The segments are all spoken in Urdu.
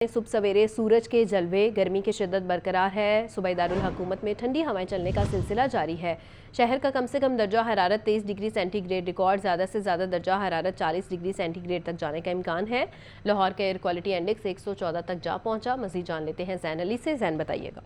صبح سویرے سورج کے جلوے، گرمی کی شدت برقرار ہے۔ صوبہ دارالحکومت میں ٹھنڈی ہوائیں چلنے کا سلسلہ جاری ہے۔ شہر کا کم سے کم درجہ حرارت 23 ڈگری سینٹی گریڈ ریکارڈ، زیادہ سے زیادہ درجہ حرارت 40 ڈگری سینٹی گریڈ تک جانے کا امکان ہے۔ لاہور کا ایئر کوالٹی انڈیکس 114 تک جا پہنچا۔ مزید جان لیتے ہیں زین علی سے۔ زین بتائیے گا۔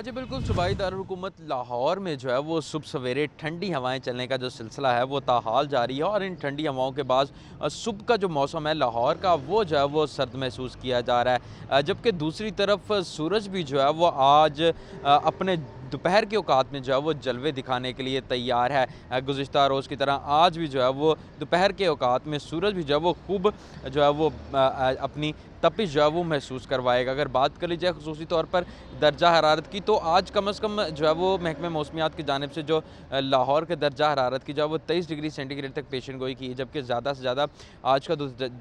جی بالکل، صوبائی دارالحکومت لاہور میں جو ہے وہ صبح سویرے ٹھنڈی ہوائیں چلنے کا جو سلسلہ ہے وہ تاحال جاری ہے، اور ان ٹھنڈی ہواؤں کے بعد صبح کا جو موسم ہے لاہور کا وہ جو ہے وہ سرد محسوس کیا جا رہا ہے، جبکہ دوسری طرف سورج بھی جو ہے وہ آج اپنے دوپہر کے اوقات میں جو ہے وہ جلوے دکھانے کے لیے تیار ہے۔ گزشتہ روز کی طرح آج بھی جو ہے وہ دوپہر کے اوقات میں سورج بھی جو ہے وہ خوب جو ہے وہ اپنی تپش جو ہے وہ محسوس کروائے گا۔ اگر بات کر لی جائے خصوصی طور پر درجہ حرارت کی، تو آج کم از کم جو ہے وہ محکمہ موسمیات کی جانب سے جو لاہور کے درجہ حرارت کی جو ہے وہ 23 ڈگری سینٹی گریڈ تک پیشن گوئی کی ہے، جبکہ زیادہ سے زیادہ آج کا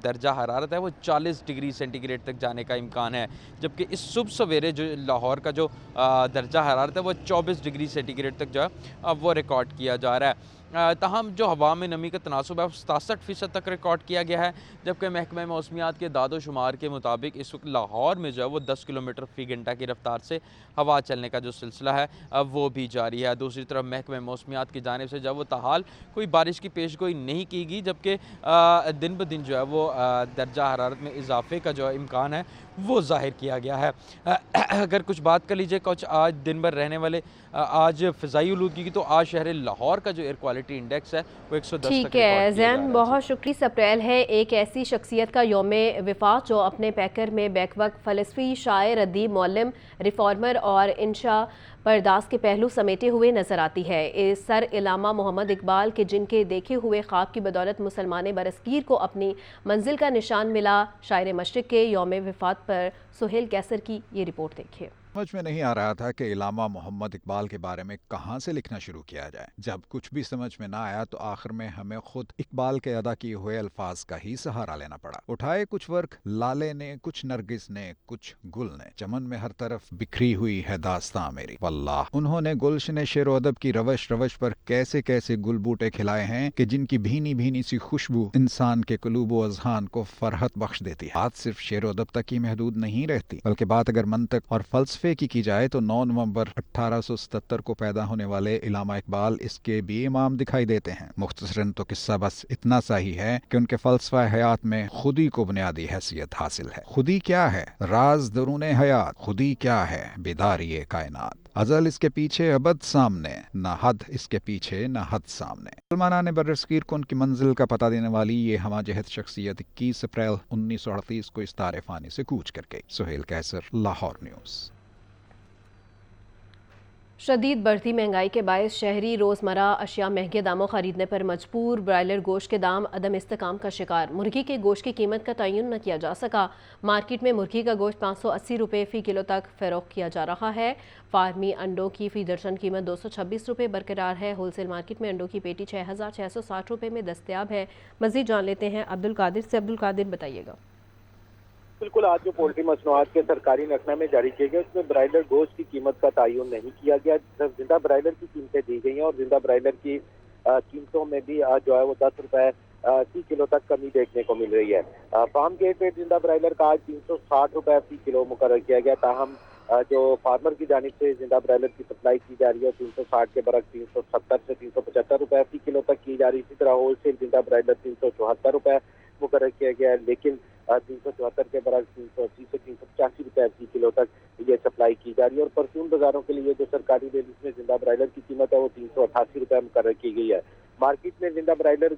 درجہ حرارت ہے وہ 40 ڈگری سینٹی گریڈ تک جانے کا امکان ہے، جبکہ اس صبح سویرے جو لاہور کا جو درجہ حرارت ہے وہ 24 ڈگری سینٹی گریڈ تک جو ہے وہ ریکارڈ کیا جا رہا ہے۔ تاہم جو ہوا میں نمی کا تناسب ہے وہ 67% تک ریکارڈ کیا گیا ہے، جبکہ محکمہ موسمیات کے داد و شمار کے مطابق اس وقت لاہور میں جو ہے وہ 10 کلومیٹر فی گھنٹہ کی رفتار سے ہوا چلنے کا جو سلسلہ ہے وہ بھی جاری ہے۔ دوسری طرف محکمہ موسمیات کی جانب سے جو وہ تاحال کوئی بارش کی پیش گوئی نہیں کی گئی، جبکہ دن بدن جو ہے وہ درجہ حرارت میں اضافے کا جو امکان ہے وہ ظاہر کیا گیا ہے۔ اگر کچھ بات کر لیجیے کچھ آج دن بھر رہنے والے آج فضائی آلودگی کی، تو آج شہر لاہور کا جو ایئر کوالٹی انڈیکس ہے وہ 110 تک ٹھیک ریکارڈ ہے کیا جا زین، رہا ہے۔ بہت شکریہ۔ 30 اپریل ہے، ایک ایسی شخصیت کا یوم وفات جو اپنے پیکر میں بیک وقت فلسفی، شاعر، ادیب، معلم، ریفارمر اور انشا پرداز کے پہلو سمیٹے ہوئے نظر آتی ہے۔ سر علامہ محمد اقبال کے جن کے دیکھے ہوئے خواب کی بدولت مسلمان برصغیر کو اپنی منزل کا نشان ملا۔ شاعر مشرق کے یوم وفات پر سہیل کیسر کی یہ رپورٹ دیکھیے۔ سمجھ میں نہیں آ رہا تھا کہ علامہ محمد اقبال کے بارے میں کہاں سے لکھنا شروع کیا جائے۔ جب کچھ بھی سمجھ میں نہ آیا تو آخر میں ہمیں خود اقبال کے ادا کیے ہوئے الفاظ کا ہی سہارا لینا پڑا۔ اٹھائے کچھ ورق لالے نے، کچھ نرگس نے، کچھ گل نے، چمن میں ہر طرف بکھری ہوئی ہے داستاں میری واللہ۔ انہوں نے گلشن شعر و ادب کی روش پر کیسے کیسے گل بوٹے کھلائے ہیں کہ جن کی بھینی بھینی سی خوشبو انسان کے قلوب و اذہان کو فرحت بخش دیتی ہے۔ بات صرف شعر و ادب تک ہی محدود نہیں رہتی، بلکہ بات اگر منطق اور فلسفے کی جائے تو 9 نومبر 1877 کو پیدا ہونے والے علامہ اقبال اس کے بھی امام دکھائی دیتے ہیں۔ مختصراً تو قصہ بس اتنا سا ہی ہے کہ ان کے فلسفہ حیات میں خودی کو بنیادی حیثیت حاصل ہے۔ خودی کیا ہے؟ راز درون حیات۔ خودی کیا ہے؟ بیداری کائنات۔ ازل اس کے پیچھے، ابد سامنے، نہ حد اس کے پیچھے نہ حد سامنے۔ مسلمانان برصغیر کو ان کی منزل کا پتہ دینے والی یہ ہمہ جہت شخصیت 21 اپریل 1938 کو اس دار فانی سے کوچ کر گئی۔ سہیل کیسر، لاہور نیوز۔ شدید بڑھتی مہنگائی کے باعث شہری روزمرہ اشیاء مہنگے داموں خریدنے پر مجبور۔ برائلر گوشت کے دام عدم استحکام کا شکار۔ مرغی کے گوشت کی قیمت کا تعین نہ کیا جا سکا۔ مارکیٹ میں مرغی کا گوشت 580 روپے فی کلو تک فروخت کیا جا رہا ہے۔ فارمی انڈوں کی فی درجن قیمت 226 روپے برقرار ہے۔ ہول سیل مارکیٹ میں انڈوں کی پیٹی 6660 روپے میں دستیاب ہے۔ مزید جان لیتے ہیں عبدالقادر سے۔ عبدالقادر بتائیے گا۔ بالکل، آج جو پولٹری مصنوعات کے سرکاری نقشہ میں جاری کیے گئے اس میں برائلر گوشت کی قیمت کا تعین نہیں کیا گیا۔ زندہ برائلر کی قیمتیں دی گئی ہیں اور زندہ برائلر کی قیمتوں میں بھی جو ہے وہ 10 روپے فی کلو تک کمی دیکھنے کو مل رہی ہے۔ فارم گیٹ ریٹ زندہ برائلر کا آج 360 روپے فی کلو مقرر کیا گیا، تاہم جو فارمر کی جانب سے زندہ برائلر کی سپلائی کی جا رہی ہے 360 کے برعکس 370 سے 375 روپے فی کلو تک کی جا رہی ہے۔ اسی طرح ہول سیل زندہ برائلر 374 روپے مقرر کیا گیا ہے، لیکن 374 کے برعکس 380 سے 385 روپے فی کلو تک یہ سپلائی کی جا رہی ہے۔ اور پرچون بازاروں کے لیے جو سرکاری ریٹس میں زندہ برائلر کی قیمت ہے وہ 388 روپے مقرر کی گئی ہے۔ مارکیٹ میں زندہ برائلر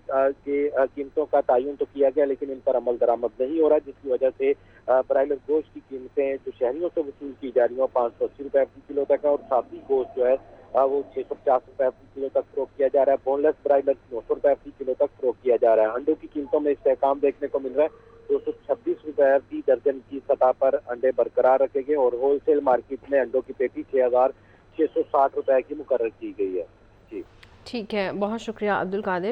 کے قیمتوں کا تعین تو کیا گیا لیکن ان پر عمل درآمد نہیں ہو رہا، جس کی وجہ سے برائلر گوشت کی قیمتیں جو شہریوں سے وصول کی جا رہی ہیں 580 روپے فی کلو تک ہے، اور ساتھی گوشت جو ہے وہ 650 روپے فی کلو تک فروخت کیا جا رہا ہے۔ بون لیس برائلر 900 روپے فی کلو تک فروخت کیا جا رہا ہے۔ انڈوں کی قیمتوں میں استحکام دیکھنے کو مل رہا ہے، 226 روپے فی درجن کی سطح پر انڈے برقرار رکھے گئے اور ہول سیل مارکیٹ میں انڈوں کی پیٹی 6660 روپے کی مقرر کی گئی ہے۔ جی ٹھیک ہے، بہت شکریہ عبدالقادر۔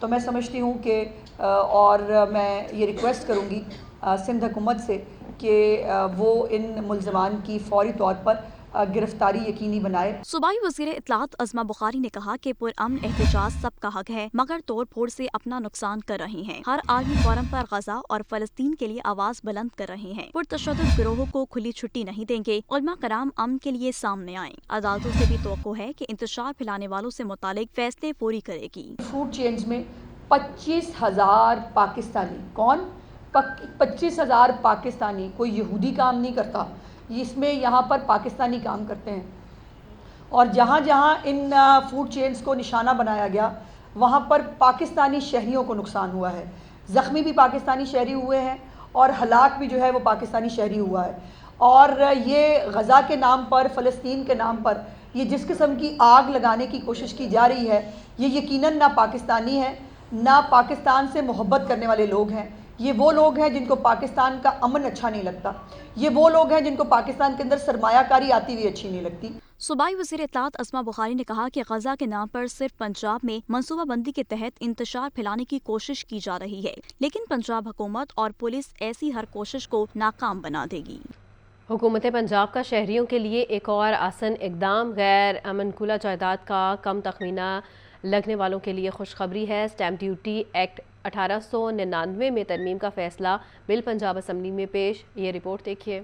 تو میں سمجھتی ہوں کہ اور میں یہ ریکویسٹ کروں گی سندھ حکومت سے کہ وہ ان ملزمان کی فوری طور پر گرفتاری یقینی بنائے۔ صوبائی وزیر اطلاعات عظمہ بخاری نے کہا کہ پرامن احتجاج سب کا حق ہے، مگر توڑ پھوڑ سے اپنا نقصان کر رہے ہیں۔ ہر عالمی فورم پر غزہ اور فلسطین کے لیے آواز بلند کر رہے ہیں۔ پرتشدد گروہوں کو کھلی چھٹی نہیں دیں گے۔ علماء کرام امن کے لیے سامنے آئیں۔ عدالتوں سے بھی توقع ہے کہ انتشار پھیلانے والوں سے متعلق فیصلے پوری کرے گی۔ فوڈ چینز میں 25,000 پاکستانی، کون 25,000 پاکستانی، کوئی یہودی کام نہیں کرتا، اس میں یہاں پر پاکستانی کام کرتے ہیں، اور جہاں جہاں ان فوڈ چینز کو نشانہ بنایا گیا وہاں پر پاکستانی شہریوں کو نقصان ہوا ہے، زخمی بھی پاکستانی شہری ہوئے ہیں اور ہلاک بھی جو ہے وہ پاکستانی شہری ہوا ہے۔ اور یہ غزہ کے نام پر، فلسطین کے نام پر یہ جس قسم کی آگ لگانے کی کوشش کی جا رہی ہے، یہ یقیناً نہ پاکستانی ہے، نہ پاکستان سے محبت کرنے والے لوگ ہیں۔ یہ وہ لوگ ہیں جن کو پاکستان کا امن اچھا نہیں لگتا، یہ وہ لوگ ہیں جن کو پاکستان کے اندر سرمایہ کاری آتی ہوئی اچھی نہیں لگتی۔ صوبائی وزیر اطلاعات عظمہ بخاری نے کہا کہ غزہ کے نام پر صرف پنجاب میں منصوبہ بندی کے تحت انتشار پھیلانے کی کوشش کی جا رہی ہے، لیکن پنجاب حکومت اور پولیس ایسی ہر کوشش کو ناکام بنا دے گی۔ حکومت پنجاب کا شہریوں کے لیے ایک اور آسن اقدام، غیر منقولہ جائیداد کا کم تخمینہ لگنے والوں کے لیے خوشخبری ہے۔ اسٹیمپ ڈیوٹی ایکٹ 1899 میں ترمیم کا فیصلہ بل پنجاب اسمبلی میں پیش، یہ رپورٹ دیکھیے۔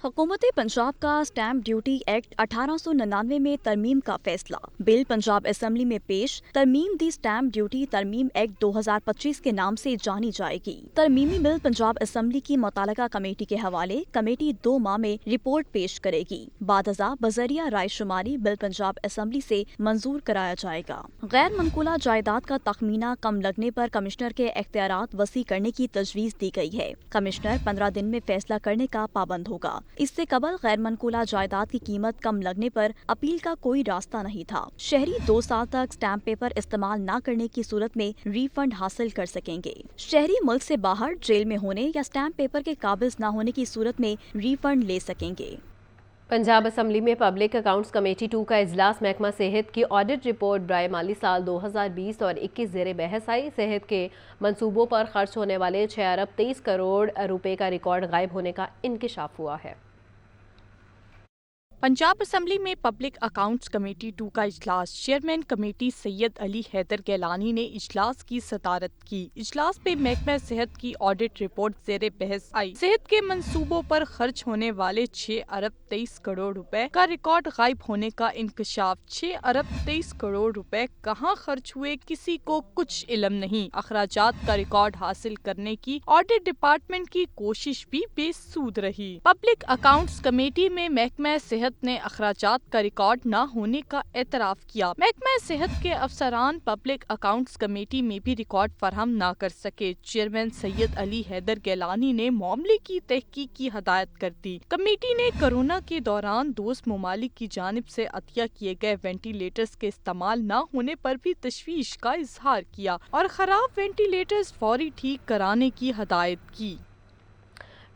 حکومت پنجاب کا اسٹیمپ ڈیوٹی ایکٹ 1899 میں ترمیم کا فیصلہ بل پنجاب اسمبلی میں پیش۔ ترمیم دی اسٹیمپ ڈیوٹی ترمیم ایکٹ 2025 کے نام سے جانی جائے گی۔ ترمیمی بل پنجاب اسمبلی کی متعلقہ کمیٹی کے حوالے، کمیٹی 2 ماہ میں رپورٹ پیش کرے گی۔ بعد ازاں بذریعہ رائے شماری بل پنجاب اسمبلی سے منظور کرایا جائے گا۔ غیر منقولہ جائیداد کا تخمینہ کم لگنے پر کمشنر کے اختیارات وسیع کرنے کی تجویز دی گئی ہے۔ کمشنر 15 دن میں فیصلہ کرنے کا پابند ہوگا۔ اس سے قبل غیر منقولہ جائیداد کی قیمت کم لگنے پر اپیل کا کوئی راستہ نہیں تھا۔ شہری 2 سال تک اسٹیمپ پیپر استعمال نہ کرنے کی صورت میں ری فنڈ حاصل کر سکیں گے۔ شہری ملک سے باہر، جیل میں ہونے یا اسٹیمپ پیپر کے قابض نہ ہونے کی صورت میں ری فنڈ لے سکیں گے۔ پنجاب اسمبلی میں پبلک اکاؤنٹس کمیٹی 2 کا اجلاس، محکمہ صحت کی آڈٹ رپورٹ برائے مالی سال 2020 اور 21 زیر بحث آئی۔ صحت کے منصوبوں پر خرچ ہونے والے 6 ارب 23 کروڑ روپے کا ریکارڈ غائب ہونے کا انکشاف ہوا ہے۔ پنجاب اسمبلی میں پبلک اکاؤنٹس کمیٹی 2 کا اجلاس، چیئرمین کمیٹی سید علی حیدر گیلانی نے اجلاس کی صدارت کی۔ اجلاس میں محکمہ صحت کی آڈٹ رپورٹ زیر بحث آئی۔ صحت کے منصوبوں پر خرچ ہونے والے 6 ارب 23 کروڑ روپے کا ریکارڈ غائب ہونے کا انکشاف۔ 6 ارب 23 کروڑ روپے کہاں خرچ ہوئے، کسی کو کچھ علم نہیں۔ اخراجات کا ریکارڈ حاصل کرنے کی آڈٹ ڈپارٹمنٹ کی کوشش بھی بے سود رہی۔ پبلک اکاؤنٹس کمیٹی میں محکمہ صحت نے اخراجات کا ریکارڈ نہ ہونے کا اعتراف کیا۔ محکمہ صحت کے افسران پبلک اکاؤنٹس کمیٹی میں بھی ریکارڈ فراہم نہ کر سکے۔ چیئرمین سید علی حیدر گیلانی نے معاملے کی تحقیق کی ہدایت کر دی۔ کمیٹی نے کورونا کے دوران دوست ممالک کی جانب سے عطیہ کیے گئے وینٹیلیٹرز کے استعمال نہ ہونے پر بھی تشویش کا اظہار کیا اور خراب وینٹیلیٹرز فوری ٹھیک کرانے کی ہدایت کی۔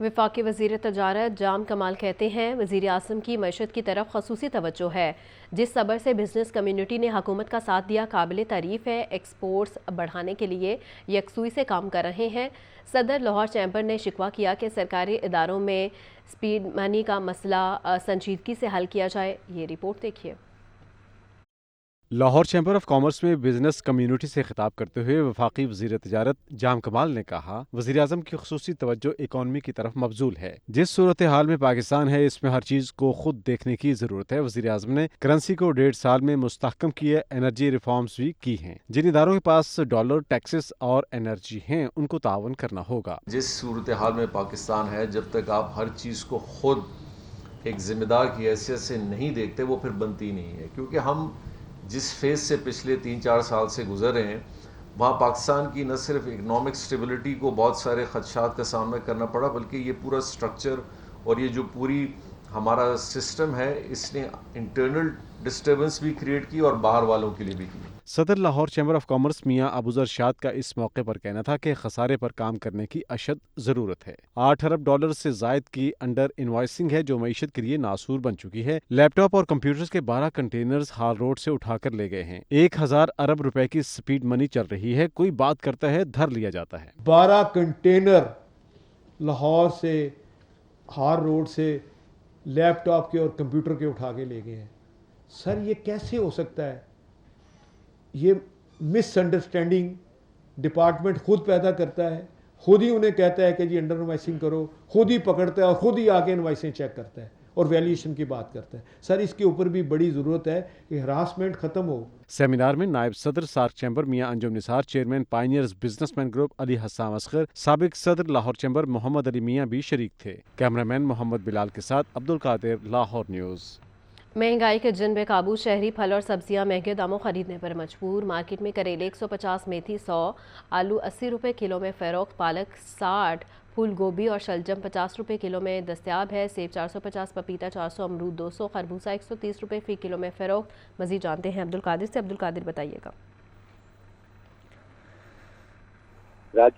وفاقی وزیر تجارت جام کمال کہتے ہیں، وزیر اعظم کی معیشت کی طرف خصوصی توجہ ہے۔ جس صبر سے بزنس کمیونٹی نے حکومت کا ساتھ دیا قابل تعریف ہے۔ ایکسپورٹس بڑھانے کے لیے یکسوئی سے کام کر رہے ہیں۔ صدر لاہور چیمبر نے شکوہ کیا کہ سرکاری اداروں میں سپیڈ منی کا مسئلہ سنجیدگی سے حل کیا جائے، یہ رپورٹ دیکھیے۔ لاہور چیمبر آف کامرس میں بزنس کمیونٹی سے خطاب کرتے ہوئے وفاقی وزیر تجارت جام کمال نے کہا، وزیر اعظم کی خصوصی توجہ اکانومی کی طرف مبذول ہے۔ جس صورتحال میں پاکستان ہے، اس میں ہر چیز کو خود دیکھنے کی ضرورت ہے۔ وزیر اعظم نے کرنسی کو 1.5 سال میں مستحکم کیے، انرجی ریفارمز بھی کی ہیں۔ جن اداروں کے پاس ڈالر، ٹیکسز اور انرجی ہیں، ان کو تعاون کرنا ہوگا۔ جس صورتحال میں پاکستان ہے، جب تک آپ ہر چیز کو خود ایک ذمہ دار کی حیثیت سے نہیں دیکھتے، وہ پھر بنتی نہیں ہے، کیونکہ ہم جس فیز سے پچھلے 3-4 سال سے گزر رہے ہیں، وہاں پاکستان کی نہ صرف اکنامک سٹیبلٹی کو بہت سارے خدشات کا سامنا کرنا پڑا، بلکہ یہ پورا سٹرکچر اور یہ جو پوری ہمارا سسٹم ہے اس نے انٹرنل ڈسٹربنس بھی کریٹ کی اور باہر والوں کے لیے بھی کی. صدر لاہور چیمبر آف کامرس میاں ابوذر شاد کا اس موقع پر کہنا تھا کہ خسارے پر کام کرنے کی اشد ضرورت ہے. 8 ارب ڈالر سے زائد کی انڈر انوائسنگ ہے جو معیشت کے لیے ناسور بن چکی ہے. لیپ ٹاپ اور کمپیوٹرز کے 12 کنٹینرز ہال روڈ سے اٹھا کر لے گئے ہیں. 1000 ارب روپے کی سپیڈ منی چل رہی ہے. کوئی بات کرتا ہے دھر لیا جاتا ہے. 12 کنٹینر لاہور سے ہار روڈ سے لیپ ٹاپ کے اور کمپیوٹر کے اٹھا کے لے گئے ہیں. سر یہ کیسے ہو سکتا ہے؟ یہ مس انڈرسٹینڈنگ ڈپارٹمنٹ خود پیدا کرتا ہے, خود ہی انہیں کہتا ہے کہ جی انڈر انوائسنگ کرو, خود ہی پکڑتا ہے اور خود ہی آگے انوائسیں چیک کرتا ہے اور ویلیویشن کی بات کرتا ہے. سر اس کے اوپر بھی بڑی ضرورت ہے کہ ہراسمنٹ ختم ہو. سیمینار میں نائب صدر SAARC chamber Mian Anjum Nisar, chairman pioneers businessman group Ali Hussam Asghar, سابق صدر لاہور چیمبر محمد علی میاں بھی شریک تھے. کیمرامین محمد بلال کے ساتھ عبدالقادر, لاہور نیوز. مہنگائی کے جن بے قابو, شہری پھل اور سبزیاں مہنگے داموں خریدنے پر مجبور. مارکیٹ میں کریلے 150, میتھی 100, آلو 80 روپے کلو میں فروخت, پالک 60, پھول گوبھی اور شلجم 50 روپے کلو میں دستیاب ہے. سیب 450, پپیتا 400, امرود 200, خربوزہ 130 روپے فی کلو میں فروخت. مزید جانتے ہیں عبدالقادر سے. عبدالقادر بتائیے گا.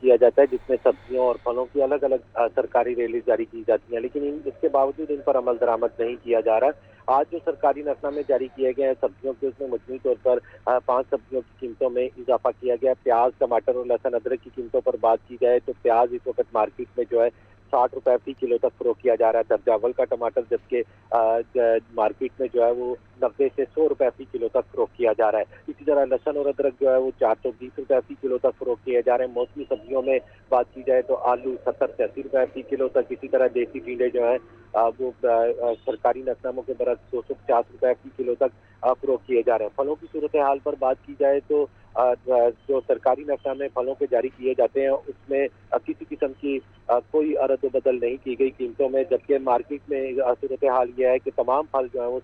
کیا جاتا ہے جس میں سبزیوں اور پھلوں کی الگ الگ سرکاری ریلیز جاری کی جاتی ہیں, لیکن اس کے باوجود ان پر عمل درآمد نہیں کیا جا رہا. آج جو سرکاری نقطہ جاری کیے گئے ہیں سبزیوں کے, اس میں مجموعی طور پر 5 سبزیوں کی قیمتوں میں اضافہ کیا گیا. پیاز, ٹماٹر اور لہسن ادرک کی قیمتوں پر بات کی جائے تو پیاز اس وقت مارکیٹ میں جو ہے 60 روپے فی کلو تک فروخت کیا جا رہا ہے درجہ اول کا ٹماٹر, جبکہ مارکیٹ میں جو ہے وہ 90 سے 100 روپے فی کلو تک فروخت کیا جا رہا ہے. اسی طرح لہسن اور ادرک جو ہے وہ 420 روپے فی کلو تک فروخت کیے جا رہے ہیں. موسمی سبزیوں میں بات کی جائے تو آلو 70 سے 80 روپے فی کلو تک. اسی طرح دیسی ٹینڈے جو ہیں وہ سرکاری نقطوں کے برعکس 250 روپے فی کلو تک فروخت کیے جا رہے ہیں. پھلوں کی صورتحال پر بات کی جائے تو جو سرکاری نقطہ میں پھلوں کے جاری کیے جاتے ہیں اس میں کسی قسم کی کوئی ارد و بدل نہیں کی گئی قیمتوں میں, جبکہ مارکیٹ میں صورتحال یہ ہے کہ تمام پھل جو ہیں وہ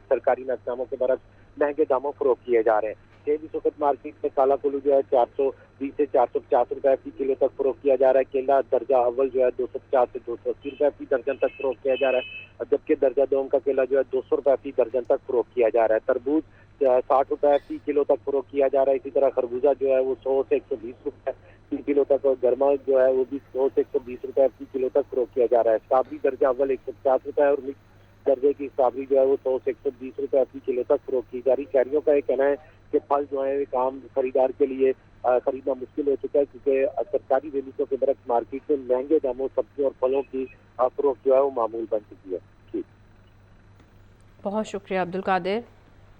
سرکاری نقطوں کے برعکس مہنگے داموں فروخت کیے جا رہے ہیں. سیب اس وقت مارکیٹ میں کالا کلو جو ہے 420 سے 450 روپے فی کلو تک فروخت کیا جا رہا ہے. کیلا درجہ اول جو ہے 250 سے 280 روپے فی درجن تک فروخت کیا جا رہا ہے, جبکہ درجہ دوم کا کیلا جو ہے 200 روپے فی درجن تک فروخت کیا جا رہا ہے. تربوز 60 روپے فی کلو تک فروخت کیا جا رہا ہے. اسی طرح خربوزہ جو ہے وہ 100 سے 120 روپے فی کلو تک, اور گرما جو ہے وہ بھی 100 سے 120 روپے فی کلو تک فروخت کیا جا رہا ہے. اسٹرابری درجہ اول 150 روپے اور مکس درجے کی اسٹرابری جو ہے وہ 100 سے 120 روپے فی کلو تک فروخت کی جا رہی. شہریوں کا یہ کہنا ہے کہ پھل جو ہے ایک عام خریدار کے لیے خریدنا مشکل ہو چکا ہے, کیونکہ سرکاری ریلیزوں کے برعکس مارکیٹ میں مہنگے داموں سبزیوں اور پھلوں کی فروخت جو ہے وہ معمول بن چکی ہے. بہت شکریہ عبدالقادر.